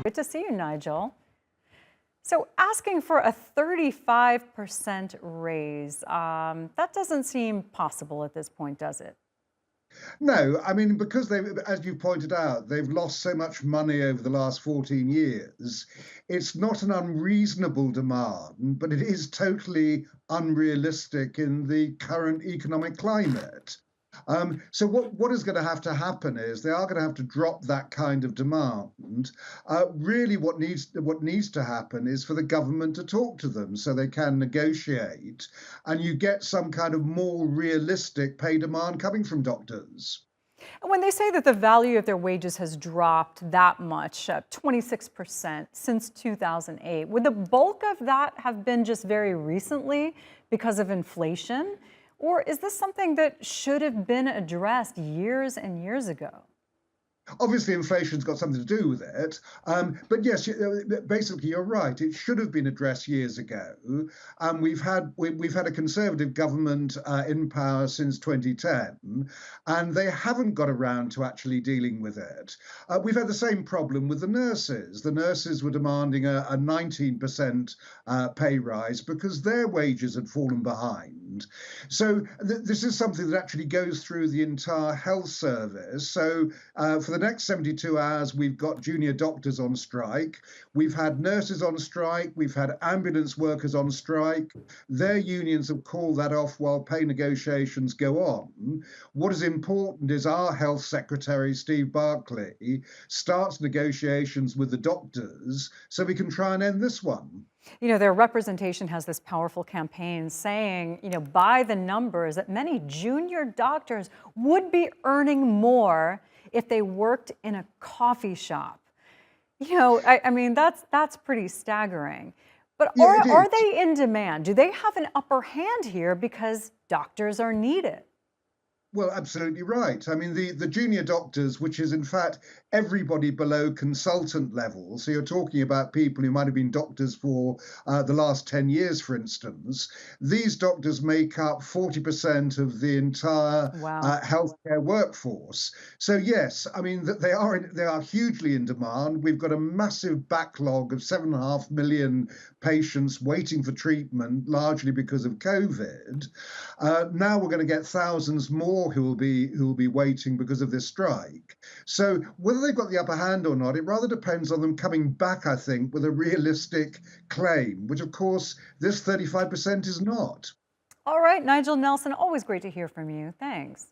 Good to see you, Nigel. So asking for a 35% raise, that doesn't seem possible at this point, does it? No, I mean, because as you pointed out, they've lost so much money over the last 14 years. It's not an unreasonable demand, but it is totally unrealistic in the current economic climate. So what is going to happen is they are going to have to drop that kind of demand. Really, what needs to happen is for the government to talk to them so they can negotiate, and you get some kind of more realistic pay demand coming from doctors. And when they say that the value of their wages has dropped that much, 26% since 2008, would the bulk of that have been just very recently because of inflation? Or is this something that should have been addressed years and years ago? Obviously, inflation's got something to do with it. But yes, basically, you're right. It should have been addressed years ago. We've had a Conservative government in power since 2010, and they haven't got around to actually dealing with it. We've had the same problem with the nurses. The nurses were demanding a 19% pay rise because their wages had fallen behind. So this is something that actually goes through the entire health service. So for the next 72 hours, we've got junior doctors on strike. We've had nurses on strike. We've had ambulance workers on strike. Their unions have called that off while pay negotiations go on. What is important is our health secretary, Steve Barclay, starts negotiations with the doctors so we can try and end this one. You know, their representation has this powerful campaign saying, by the numbers, that many junior doctors would be earning more if they worked in a coffee shop. I mean, that's pretty staggering. But Yeah, it are is. they in demand? Do they have an upper hand here because doctors are needed? Well, absolutely right. I mean, the junior doctors, which is in fact everybody below consultant level. So you're talking about people who might have been doctors for the last 10 years, for instance. These doctors make up 40% of the entire Wow. healthcare workforce. So yes, I mean they are hugely in demand. We've got a massive backlog of 7.5 million patients waiting for treatment, largely because of COVID. Now we're going to get thousands more who will be waiting because of this strike. So whether they've got the upper hand or not, it rather depends on them coming back, I think, with a realistic claim, which of course this 35% is not. All right, Nigel Nelson, always great to hear from you. Thanks.